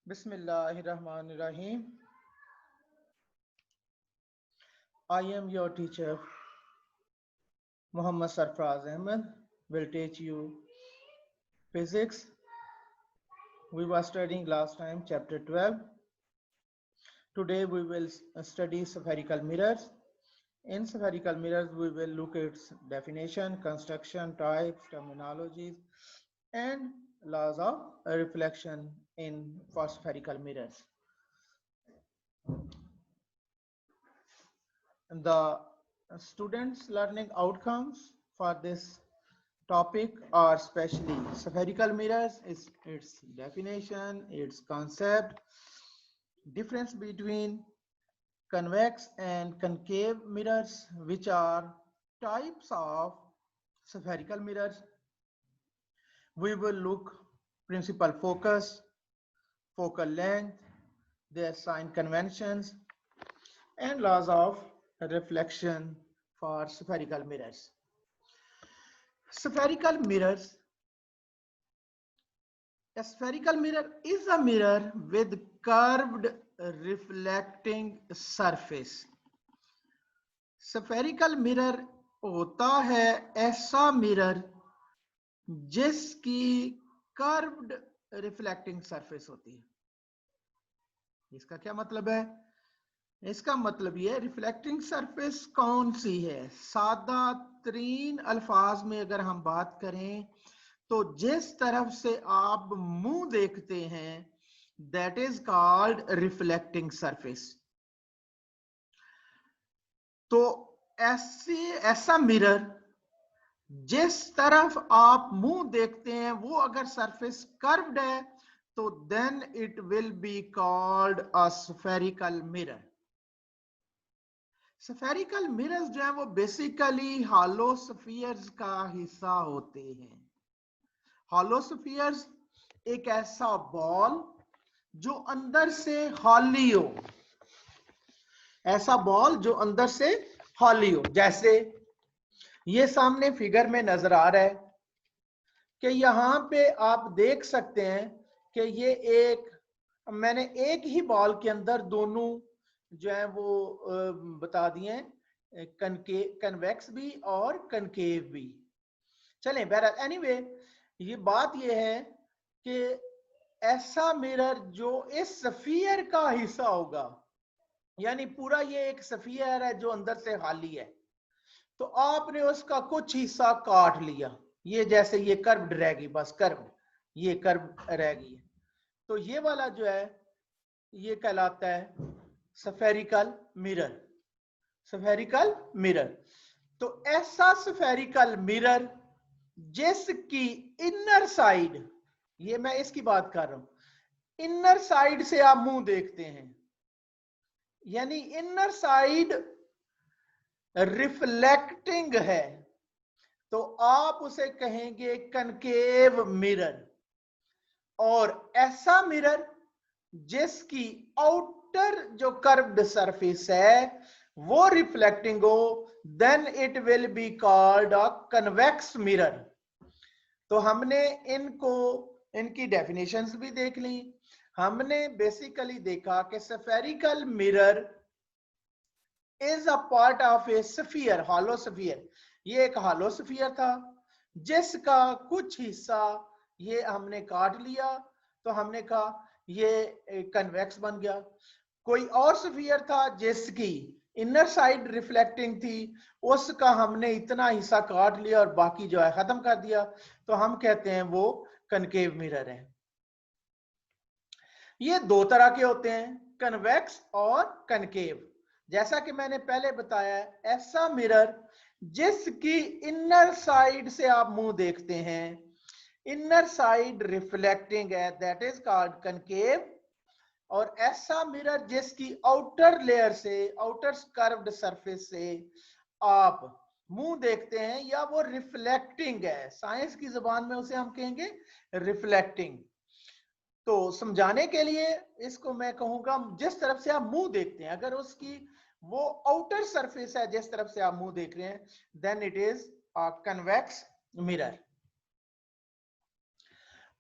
Bismillahirrahmanirrahim. I am your teacher, Muhammad Sarfraz Ahmed. Will teach you physics. We were studying last time chapter 12. Today we will study spherical mirrors. In spherical mirrors, we will look at its definition, construction, types, terminologies, and laws of reflection in for spherical mirrors. The students' learning outcomes for this topic are especially spherical mirrors, its definition, its concept, difference between convex and concave mirrors, which are types of spherical mirrors. We will look principal focus, focal length, their sign conventions, and laws of reflection for spherical mirrors. Spherical mirrors. A spherical mirror is a mirror with curved reflecting surface. Spherical mirror होता है ऐसा mirror जिसकी curved reflecting surface होती है. इसका क्या मतलब है? इसका मतलब ये रिफ्लेक्टिंग सरफेस कौन सी है? सादा तरीन अल्फाज में अगर हम बात करें तो जिस तरफ से आप मुंह देखते हैं that is called reflecting surface. तो ऐसा मिरर जिस तरफ आप मुंह देखते हैं वो अगर सरफेस कर्व्ड है तो then it will be called a spherical mirror. Spherical mirrors जो है वो बेसिकली हॉलो स्फीयर्स का हिस्सा होते हैं. हॉलो स्फीयर्स एक ऐसा बॉल जो अंदर से हॉली हो, ऐसा बॉल जो अंदर से हॉली हो. जैसे ये सामने फिगर में नजर आ रहा है कि यहां पे आप देख सकते हैं कि ये मैंने एक ही बॉल के अंदर दोनों जो है वो बता दिए, कन्वेक्स भी और कनकेव भी. चलें बहरहाल एनीवे ये बात ये है कि ऐसा मिरर जो इस स्फीयर का हिस्सा होगा, यानी पूरा ये एक स्फीयर है जो अंदर से खाली है, तो आपने उसका कुछ हिस्सा काट लिया. ये जैसे ये कर्व्ड रहेगी, बस कर्व ये कर्व रहेगी, तो ये वाला जो है ये कहलाता है स्फेरिकल मिरर. Spherical mirror. तो ऐसा स्फेरिकल मिरर जिसकी इनर साइड, ये मैं इसकी बात कर रहा हूं, इनर साइड से आप मुंह देखते हैं, यानी इनर साइड रिफ्लेक्टिंग है, तो आप उसे कहेंगे कनकेव मिरर. और ऐसा मिरर जिसकी आउटर जो कर्व्ड सरफेस है वो रिफ्लेक्टिंग हो, then it will be called a convex mirror. तो हमने इनकी डेफिनेशंस भी देख ली. हमने बेसिकली देखा कि spherical mirror is a part of A sphere, hollow sphere. ये एक हॉलो स्फीयर था जिसका कुछ हिस्सा ये हमने काट लिया, तो हमने कहा ये कन्वेक्स बन गया. कोई और स्फीयर था जिसकी इनर साइड रिफ्लेक्टिंग थी, उसका हमने इतना हिस्सा काट लिया और बाकी जो है खत्म कर दिया, तो हम कहते हैं वो कनकेव मिरर है. ये दो तरह के होते हैं, कन्वेक्स और कनकेव. जैसा कि मैंने पहले बताया, ऐसा मिरर जिसकी इनर साइड से आप मुंह देखते हैं, इनर साइड रिफ्लेक्टिंग है, दैट इज कॉल्ड कनकेव. और ऐसा मिरर जिसकी आउटर लेयर से, आउटर कर्व्ड सरफेस से आप मुंह देखते हैं या वो रिफ्लेक्टिंग है, साइंस की जुबान में उसे हम कहेंगे रिफ्लेक्टिंग. तो समझाने के लिए इसको मैं कहूंगा जिस तरफ से आप मुंह देखते हैं, अगर उसकी वो आउटर सरफेस है जिस तरफ से आप मुंह देख रहे हैं, then it is a convex mirror.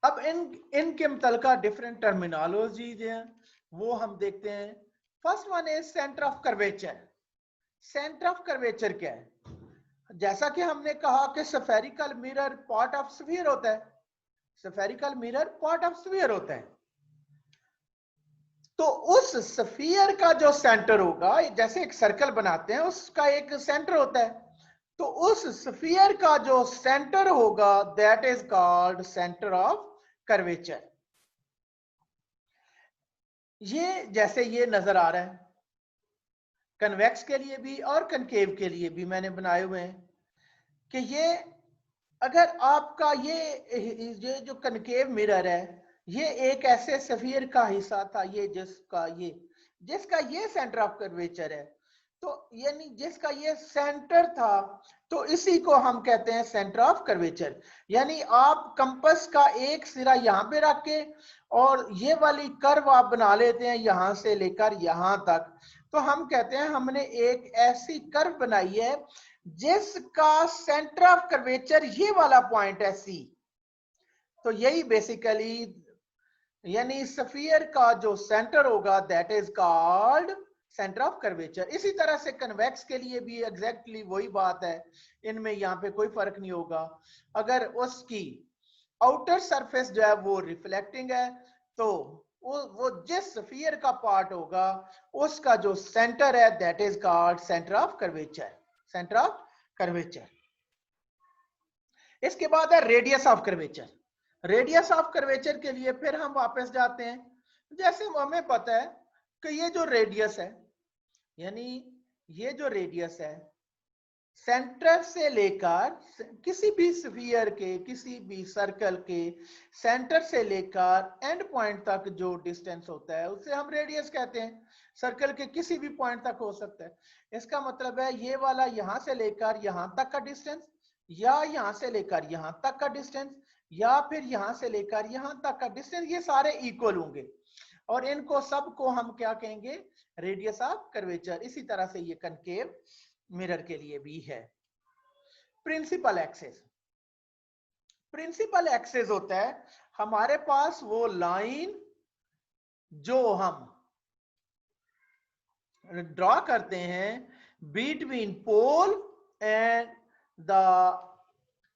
अब इनके मुतलका डिफरेंट टर्मिनोलॉजीज हैं, वो हम देखते हैं। First one is centre of curvature. Centre of curvature क्या है? जैसा कि हमने कहा कि spherical mirror part of sphere होता है, spherical mirror part of sphere होता है, तो उस स्फीयर का जो सेंटर होगा, जैसे एक सर्कल बनाते हैं उसका एक सेंटर होता है, तो उस स्फीयर का जो सेंटर होगा that is called centre of curvature. ये जैसे ये नजर आ रहा है, कन्वेक्स के लिए भी और कनकेव के लिए भी मैंने बनाए हुए हैं कि ये अगर आपका ये जो कनकेव मिरर है, ये एक ऐसे स्फीयर का हिस्सा था, ये जिसका ये सेंटर ऑफ कर्वेचर है, तो यानी जिसका ये सेंटर था, तो इसी को हम कहते हैं सेंटर ऑफ कर्वेचर। यानी आप कंपास का एक सिरा यहां पे रख के और ये वाली कर्व आप बना लेते हैं यहां से लेकर यहां तक, तो हम कहते हैं हमने एक ऐसी कर्व बनाई है जिसका सेंटर ऑफ कर्वेचर ये वाला पॉइंट है सी। तो यही बेसिकली यानी स्फीयर का जो सेंटर होगा that is called centre of curvature. इसी तरह से कन्वेक्स के लिए भी एग्जैक्टली वही बात है, इनमें यहाँ पे कोई फर्क नहीं होगा। अगर उसकी आउटर सरफेस जो है वो रिफ्लेक्टिंग है, तो वो जिस स्फीयर का पार्ट होगा उसका जो सेंटर है that is called centre of curvature, centre of curvature. इसके बाद है radius of curvature. Radius of curvature के लिए फिर हम वापस जाते हैं, जैसे हमें पता है कि ये जो रेडियस है, यानी ये जो रेडियस है सेंटर से लेकर किसी भी स्फीयर के, किसी भी सर्कल के सेंटर से लेकर एंड पॉइंट तक जो डिस्टेंस होता है उसे हम रेडियस कहते हैं। सर्कल के किसी भी पॉइंट तक हो सकता है। इसका मतलब है ये वाला यहां से लेकर यहां तक का डिस्टेंस, या यहां से लेकर यहां तक का डिस्टेंस, या फिर यहां से लेकर यहां तक का डिस्टेंस, ये सारे इक्वल होंगे और इनको सबको हम क्या कहेंगे? Radius of curvature. इसी तरह से ये कनकेव मिरर के लिए भी है। प्रिंसिपल एक्सिस, प्रिंसिपल एक्सिस होता है हमारे पास वो लाइन जो हम ड्रॉ करते हैं between pole and the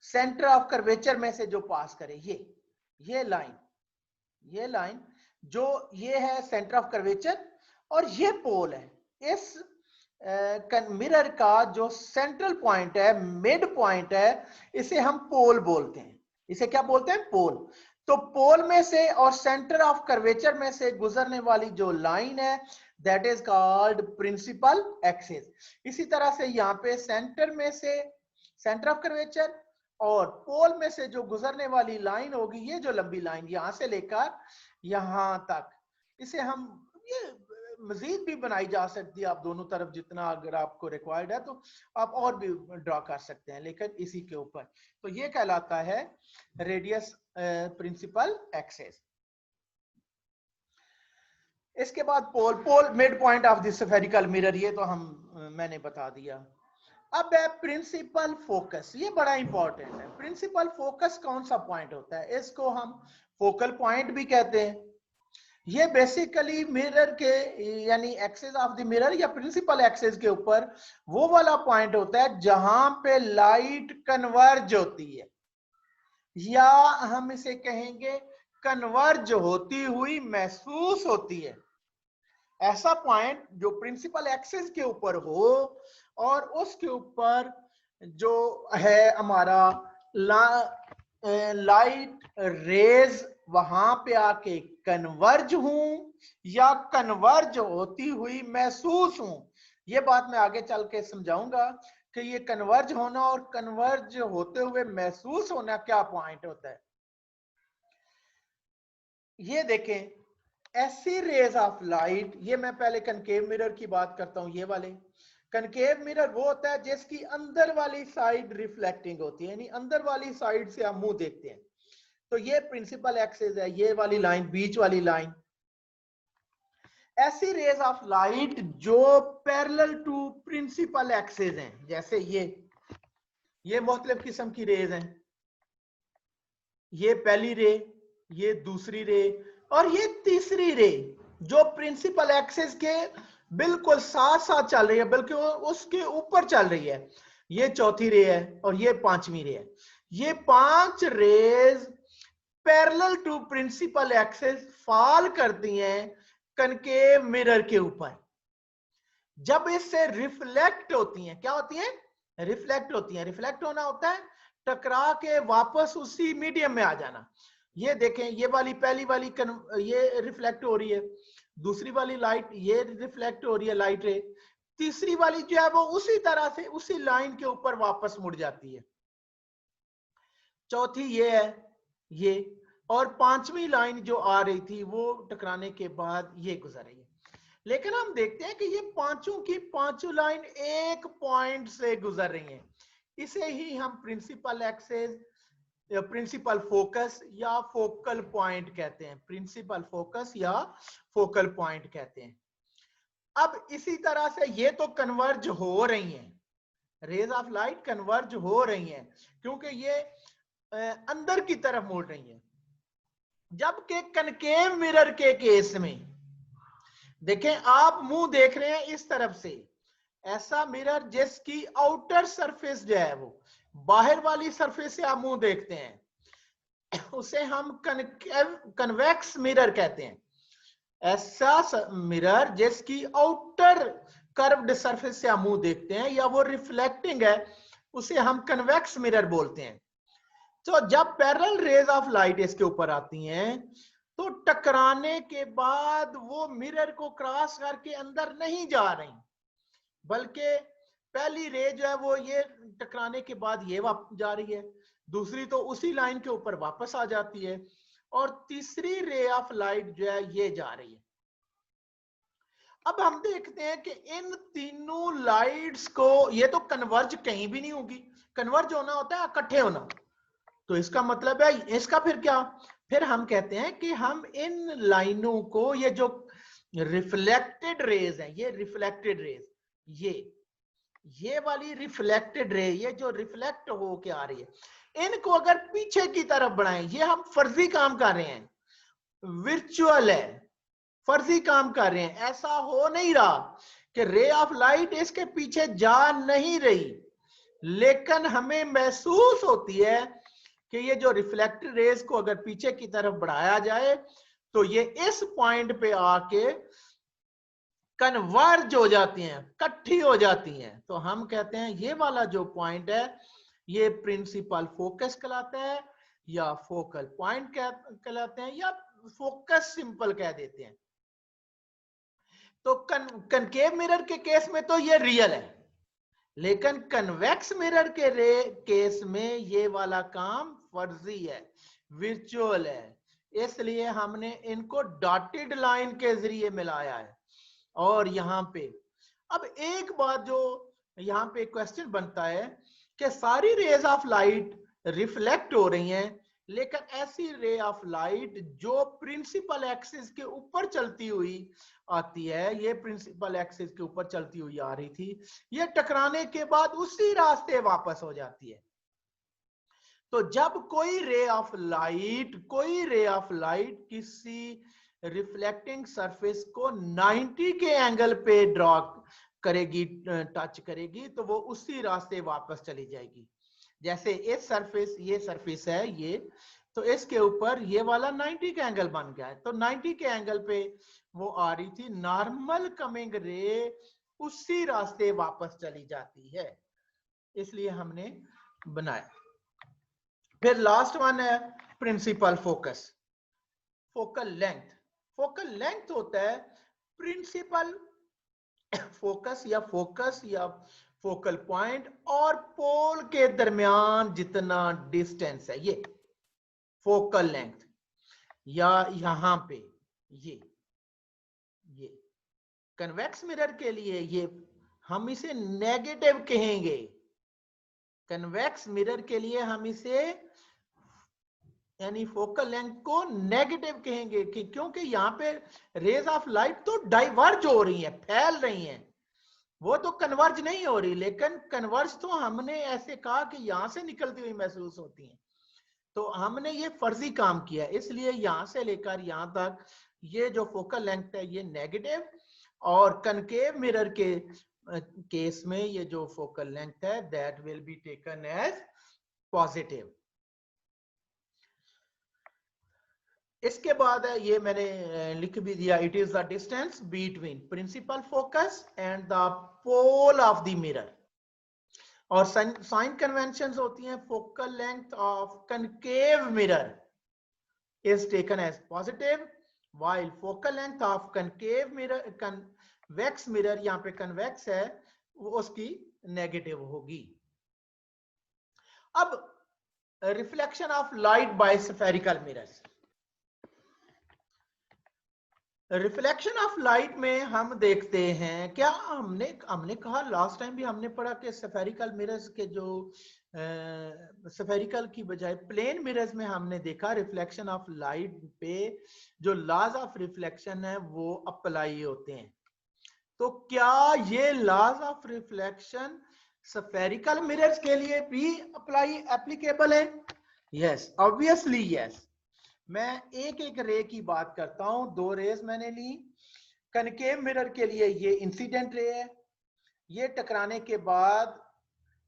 centre of curvature में से जो पास करे, ये लाइन जो ये है सेंटर ऑफ कर्वेचर और ये पोल है। इस मिरर का जो सेंट्रल पॉइंट है, मिड पॉइंट है, इसे हम पोल बोलते हैं। इसे क्या बोलते हैं? पोल। तो पोल में से और सेंटर ऑफ कर्वेचर में से गुजरने वाली जो लाइन है that is called principal axis. इसी तरह से यहाँ पे सेंटर में से सेंटर ऑफ कर्वेचर और पोल में से जो गुजरने वाली लाइन होगी, ये जो लंबी लाइन यहां से लेकर यहां तक, इसे हम ये मजीद भी बनाई जा सकती है, आप दोनों तरफ जितना अगर आपको रिक्वायर्ड है तो आप और भी ड्रॉ कर सकते हैं, लेकिन इसी के ऊपर। तो ये कहलाता है रेडियस प्रिंसिपल एक्सिस। इसके बाद pole mid point of the spherical mirror, ये तो हम मैंने बता दिया। अब है प्रिंसिपल फोकस, ये बड़ा इंपॉर्टेंट है। प्रिंसिपल फोकस कौन सा पॉइंट होता है? इसको हम फोकल पॉइंट भी कहते हैं। ये बेसिकली मिरर के यानी एक्सिस ऑफ द मिरर या प्रिंसिपल एक्सिस के ऊपर वो वाला पॉइंट होता है जहां पे लाइट कन्वर्ज होती है, या हम इसे कहेंगे कन्वर्ज होती हुई महसूस होती है। ऐसा पॉइंट जो प्रिंसिपल एक्सिस के ऊपर हो और उसके ऊपर जो है हमारा लाइट रेज वहां पे आके कन्वर्ज हूं या कन्वर्ज होती हुई महसूस हूं। ये बात मैं आगे चल के समझाऊंगा कि ये कन्वर्ज होना और कन्वर्ज होते हुए महसूस होना क्या पॉइंट होता है। ये देखें, ऐसी रेज ऑफ लाइट, ये मैं पहले कनकेव मिरर की बात करता हूं। ये वाले कनकेव मिरर वो होता है जिसकी अंदर वाली साइड रिफ्लेक्टिंग होती है, यानी अंदर वाली साइड से हम मुंह देखते हैं। तो ये प्रिंसिपल एक्सिस है, ये वाली लाइन, बीच वाली लाइन। ऐसी रेज ऑफ लाइट जो पैरेलल टू प्रिंसिपल एक्सिस हैं, जैसे ये मुख्तलिफ किस्म की रेज हैं। ये पहली रे, ये दूसरी रे, और ये तीसरी रे जो प्रिंसिपल एक्सिस के बिल्कुल साथ साथ चल रही है, बल्कि उसके ऊपर चल रही है। ये चौथी रे है और ये पांचवी रे है। ये 5 rays parallel to principal axis fall करती हैं कनकेव मिरर के ऊपर। जब इससे रिफ्लेक्ट होती हैं, क्या होती हैं? रिफ्लेक्ट होती हैं। रिफ्लेक्ट होना होता है टकरा के वापस उसी मीडियम में आ जाना। ये देखें, ये वाली पहली वाली ये रिफ्लेक्ट हो रही है, दूसरी वाली लाइट ये रिफ्लेक्ट हो रही है लाइट रे, तीसरी वाली जो है वो उसी तरह से उसी लाइन के ऊपर वापस मुड़ जाती है। चौथी ये है ये, और पांचवी लाइन जो आ रही थी वो टकराने के बाद ये गुजर रही है। लेकिन हम देखते हैं कि ये पांचों की पांचों लाइन एक पॉइंट से गुजर रही हैं। इसे ही हम प्रिंसिपल एक्सिस, प्रिंसिपल फोकस या फोकल पॉइंट कहते हैं। प्रिंसिपल फोकस या फोकल पॉइंट कहते हैं। अब इसी तरह से ये तो कन्वर्ज हो रही हैं, रेज ऑफ लाइट कन्वर्ज हो रही हैं क्योंकि ये अंदर की तरफ मुड़ रही है। जबकि कनकेव मिरर के केस में देखें, आप मुंह देख रहे हैं इस तरफ से, ऐसा मिरर जिसकी आउटर सरफेस जो है वो बाहर वाली सरफेस से आप मुंह देखते हैं, उसे हम कन्वेक्स मिरर कहते हैं। ऐसा मिरर जिसकी आउटर कर्व्ड सरफेस से आप मुंह देखते हैं या वो रिफ्लेक्टिंग है, उसे हम कन्वेक्स मिरर बोलते हैं। तो जब पैरेलल रेज ऑफ लाइट इसके ऊपर आती हैं तो टकराने के बाद वो मिरर को क्रॉस करके अंदर नहीं जा रही, बल्कि पहली रे जो है वो ये टकराने के बाद ये वापस जा रही है, दूसरी तो उसी लाइन के ऊपर वापस आ जाती है, और तीसरी रे ऑफ लाइट जो है ये जा रही है। अब हम देखते हैं कि इन तीनों लाइट्स को, ये तो कन्वर्ज कहीं भी नहीं होगी, कन्वर्ज होना होता है इकट्ठे होना। तो इसका मतलब है इसका फिर क्या, फिर हम कहते हैं कि हम इन लाइनों को, ये जो रिफ्लेक्टेड रेज है, ये रिफ्लेक्टेड रेज, ये वाली रिफ्लेक्टेड रे, ये जो रिफ्लेक्ट हो के आ रही है, इनको अगर पीछे की तरफ बढ़ाएं, ये हम फर्जी काम कर रहे हैं, विर्चुअल है, फर्जी काम कर रहे हैं। ऐसा हो नहीं रहा कि रे ऑफ लाइट इसके पीछे जा नहीं रही, लेकिन हमें महसूस होती है कि ये जो रिफ्लेक्टेड रेज को अगर पीछे की तरफ बढ़ाया जाए तो ये इस पॉइंट पे आके कन्वर्ज हो जाती हैं, इकट्ठी हो जाती हैं। तो हम कहते हैं ये वाला जो पॉइंट है ये प्रिंसिपल फोकस कहलाता है, या फोकल पॉइंट कहलाते हैं, या फोकस सिंपल कह देते हैं। तो कनकेव मिरर के केस में तो ये रियल है, लेकिन कन्वेक्स मिरर के केस में ये वाला काम फर्जी है, विर्चुअल है। इसलिए हमने इनको डॉटेड लाइन के जरिए मिलाया है। और यहां पे अब एक बात जो यहां पे क्वेश्चन बनता है कि सारी रेज ऑफ लाइट रिफ्लेक्ट हो रही हैं, लेकिन ऐसी रे ऑफ लाइट जो प्रिंसिपल एक्सिस के ऊपर चलती हुई आती है, ये प्रिंसिपल एक्सिस के ऊपर चलती हुई आ रही थी, ये टकराने के बाद उसी रास्ते वापस हो जाती है। तो जब कोई रे ऑफ लाइट किसी रिफ्लेक्टिंग सरफेस को 90 के एंगल पे ड्रॉ करेगी, टच करेगी, तो वो उसी रास्ते वापस चली जाएगी। जैसे इस सरफेस, ये सरफेस है ये, तो इसके ऊपर ये वाला 90 का एंगल बन गया है, तो 90 के एंगल पे वो आ रही थी, नॉर्मल कमिंग रे उसी रास्ते वापस चली जाती है, इसलिए हमने बनाया। फिर लास्ट वन है principal focus, focal length. Focal length होता है प्रिंसिपल फोकस या फोकल पॉइंट और पोल के दरमियान जितना डिस्टेंस है, ये फोकल लेंथ। या यहां पे ये कन्वेक्स मिरर के लिए ये हम इसे नेगेटिव कहेंगे, कन्वेक्स मिरर के लिए हम इसे यानी फोकल लेंथ को नेगेटिव कहेंगे कि क्योंकि यहाँ पे रेज ऑफ लाइट तो डाइवर्ज हो रही है, फैल रही हैं, वो तो कन्वर्ज नहीं हो रही, लेकिन कन्वर्ज तो हमने ऐसे कहा कि यहां से निकलती हुई महसूस होती हैं। तो हमने ये फर्जी काम किया है, इसलिए यहां से लेकर यहां तक ये जो फोकल लेंथ है ये नेगेटिव, और कनकेव मिरर के केस में ये जो फोकल लेंथ है that will be taken as positive. इसके बाद है ये मैंने लिख भी दिया, it is the distance between principal focus and the pole of the mirror. और साइन कन्वेंशंस होती हैं, focal length of concave mirror is taken as positive while focal length of concave mirror convex mirror, यहां पे convex है, वो उसकी negative होगी। अब reflection of light by spherical mirrors. Reflection of light में हम देखते हैं, क्या हमने कहा लास्ट टाइम भी हमने पढ़ा कि स्फेरिकल मिरर्स के जो स्फेरिकल की बजाय प्लेन मिरर्स में हमने देखा रिफ्लेक्शन ऑफ लाइट पे जो लॉज ऑफ रिफ्लेक्शन है वो अप्लाई होते हैं। तो क्या ये laws of reflection spherical mirrors के लिए भी एप्लीकेबल है? Yes, obviously yes. मैं एक एक रे की बात करता हूं, 2 रेज मैंने ली। कनकेव मिरर के लिए ये इंसिडेंट रे है, ये टकराने के बाद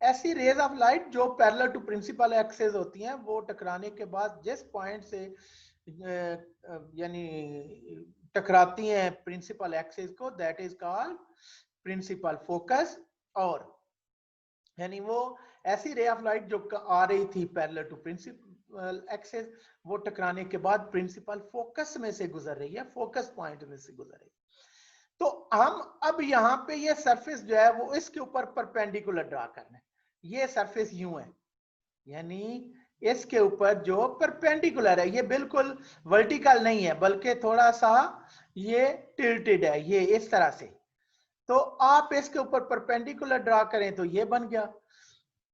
ऐसी रेज ऑफ लाइट जो पैरेलल टू प्रिंसिपल एक्सिस होती हैं, वो टकराने के बाद जिस पॉइंट से यानी टकराती हैं प्रिंसिपल एक्सिस को, that is called principal focus. और यानी वो ऐसी रे ऑफ लाइट जो आ रही थी पैरेलल टू प्रिंसिपल एक्सिस, वो टकराने के बाद प्रिंसिपल फोकस में से गुजर रही है, फोकस पॉइंट में से गुजर रही है। तो हम अब यहाँ पे ये सरफेस जो है वो इसके ऊपर परपेंडिकुलर ड्रा करना है। ये सरफेस यूं है, यानी इसके ऊपर जो परपेंडिकुलर है, ये बिल्कुल वर्टिकल नहीं है बल्कि थोड़ा सा ये टिल्टेड है, ये इस तरह से। तो आप इसके ऊपर परपेंडिकुलर ड्रा करें तो ये बन गया।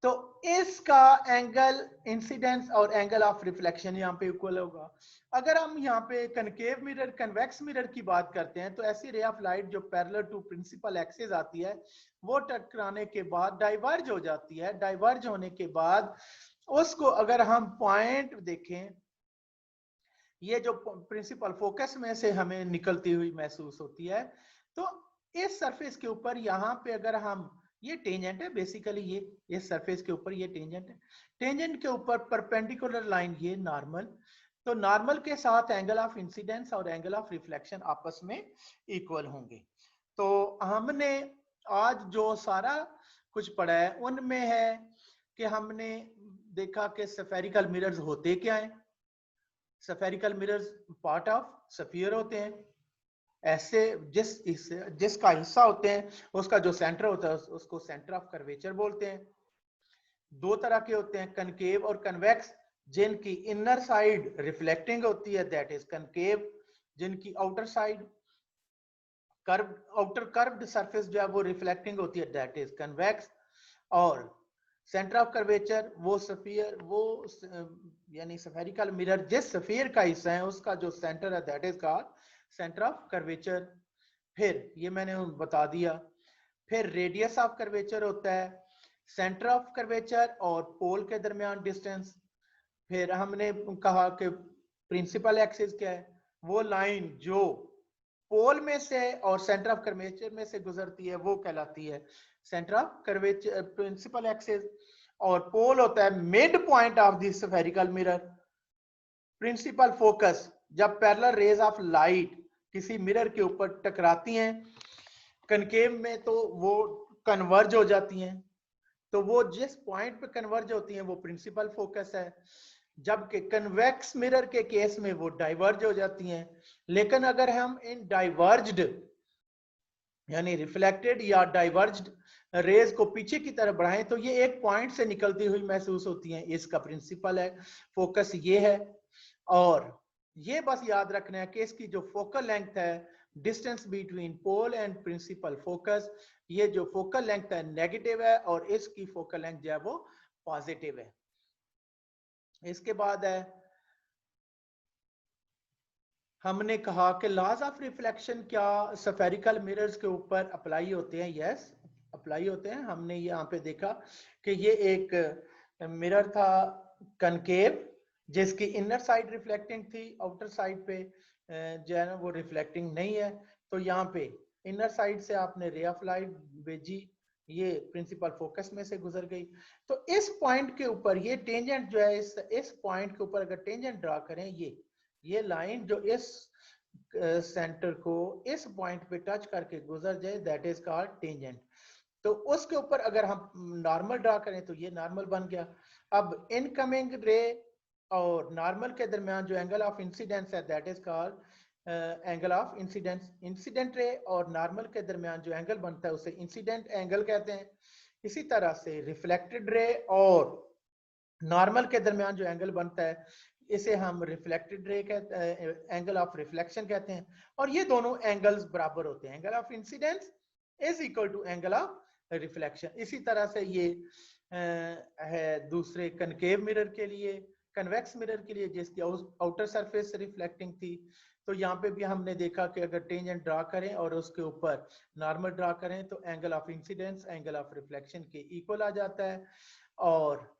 तो इसका एंगल इंसिडेंस और एंगल ऑफ रिफ्लेक्शन यहाँ पे इक्वल होगा। अगर हम यहाँ पे कनकेव मिरर कन्वेक्स मिरर की बात करते हैं, तो ऐसी रे ऑफ लाइट जो पैरेलल टू प्रिंसिपल एक्सिस आती है, वो टकराने के बाद डाइवर्ज हो जाती है। डाइवर्ज होने के बाद उसको अगर हम पॉइंट देखें, ये जो प्रिंसिपल फोकस में से हमें निकलती हुई महसूस होती है, तो इस सरफेस के ऊपर यहाँ पे अगर हम, ये टेंजेंट है बेसिकली, ये इस सरफेस के ऊपर ये टेंजेंट है, टेंजेंट के ऊपर परपेंडिकुलर लाइन ये नॉर्मल, तो नॉर्मल के साथ एंगल ऑफ इंसिडेंस और एंगल ऑफ रिफ्लेक्शन आपस में इक्वल होंगे। तो हमने आज जो सारा कुछ पढ़ा है उनमें है कि हमने देखा कि स्फेरिकल मिरर्स होते क्या हैं। Spherical mirrors part of sphere होते हैं, ऐसे जिसका हिस्सा होते हैं उसका जो सेंटर होता है उसको सेंटर ऑफ कर्वेचर बोलते हैं। 2 तरह के होते हैं, कनकेव और कन्वेक्स। जिनकी इनर साइड रिफ्लेक्टिंग होती है दैट इज कनकेव, जिनकी outer side outer curved surface जो है वो रिफ्लेक्टिंग होती है दैट इज कन्वेक्स। और सेंटर ऑफ कर्वेचर वो स्फीयर, वो यानी स्फेरिकल मिरर जिस स्फीयर का हिस्सा है उसका जो सेंटर है that is called centre of curvature. फिर ये मैंने बता दिया। फिर रेडियस ऑफ कर्वेचर होता है, सेंटर ऑफ कर्वेचर और पोल के दरमियान डिस्टेंस। फिर हमने कहा कि प्रिंसिपल एक्सिस क्या है, वो लाइन जो पोल में से और सेंटर ऑफ कर्वेचर में से गुजरती है वो कहलाती है centre of curvature principal axis. और पोल होता है mid point of the spherical mirror. Principal focus, जब पैरेलल रेज ऑफ लाइट किसी मिरर के ऊपर टकराती हैं कनकेव में तो वो कन्वर्ज हो जाती हैं, तो वो जिस पॉइंट पे कन्वर्ज होती हैं वो प्रिंसिपल फोकस है। जबकि कन्वेक्स मिरर के केस में वो डाइवर्ज हो जाती हैं। लेकिन अगर हम इन डाइवर्ज्ड यानी रिफ्लेक्टेड या डाइवर्ज्ड रेज को पीछे की तरफ बढ़ाएं तो ये एक पॉइंट से निकलती हुई महसूस होती हैं, इसका प्रिंसिपल है फोकस ये है। और ये बस याद रखना है कि इसकी जो फोकल लेंथ है, distance between pole and principal focus, ये जो फोकल लेंथ है नेगेटिव है और इसकी फोकल लेंथ जो है वो पॉजिटिव है। इसके बाद है हमने कहा कि लॉज ऑफ रिफ्लेक्शन क्या स्फेरिकल मिरर्स के ऊपर अप्लाई होते हैं? यस, अप्लाई होते हैं। हमने यहाँ पे देखा कि ये एक मिरर था कनकेव जिसकी इनर साइड रिफ्लेक्टिंग थी, आउटर साइड पे जो है ना वो रिफ्लेक्टिंग नहीं है। तो यहाँ पे इनर साइड से आपने रे ऑफ लाइट भेजी, ये प्रिंसिपल फोकस में से गुजर गई। तो इस पॉइंट के ऊपर ये टेंजेंट जो है, इस पॉइंट के ऊपर अगर टेंजेंट ड्रा करें, ये लाइन जो इस सेंटर को इस पॉइंट पे टच करके गुजर जाए, दैट इज कॉल्ड टेंजेंट। तो उसके ऊपर अगर हम नॉर्मल ड्रा करें तो ये नॉर्मल बन गया। अब इनकमिंग रे और नॉर्मल के दरमियान जो एंगल ऑफ इंसिडेंस है, that is called angle of incidence. Incident ray और नॉर्मल के दरमियान जो एंगल बनता है उसे इंसिडेंट एंगल कहते हैं। इसी तरह से रिफ्लेक्टेड रे और नॉर्मल के दरमियान जो एंगल बनता है इसे हम रिफ्लेक्टेड रे कहते हैं, एंगल ऑफ रिफ्लेक्शन कहते हैं। और ये दोनों एंगल्स बराबर होते हैं, angle of incidence is equal to angle of reflection. इसी तरह से ये है दूसरे कनकेव मिरर के लिए, कन्वेक्स मिरर के लिए जिसकी आउटर सरफेस रिफ्लेक्टिंग थी। तो यहाँ पे भी हमने देखा कि अगर टेंजेंट ड्रा करें और उसके ऊपर नॉर्मल ड्रा करें तो angle of incidence angle of reflection के इक्वल आ जाता है। और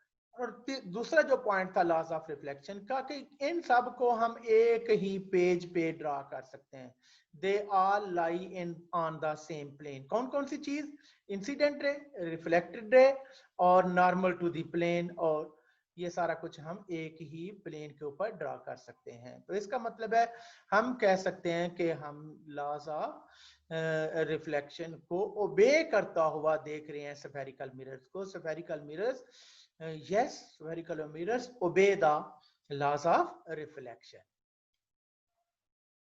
दूसरा जो पॉइंट था लॉस ऑफ रिफ्लेक्शन का, कि इन सब को हम एक ही पेज पे ड्रा कर सकते हैं। They all lie in on the same plane. कौन कौन सी चीज? इंसिडेंट रे, रिफ्लेक्टेड रे और नॉर्मल टू द प्लेन, और ये सारा कुछ हम एक ही प्लेन के ऊपर ड्रा कर सकते हैं। तो इसका मतलब है हम कह सकते हैं कि हम लॉस ऑफ रिफ्लेक्शन को ओबे करता हुआ देख रहे हैं स्फेरिकल मिरर्स को। Spherical mirrors, yes, spherical mirrors obey the laws of reflection.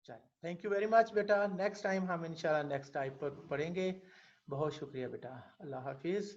चलिए, थैंक यू वेरी मच बेटा। नेक्स्ट टाइम हम इंशाल्लाह नेक्स्ट टाइप पर पढ़ेंगे। बहुत शुक्रिया बेटा, अल्लाह हाफिज।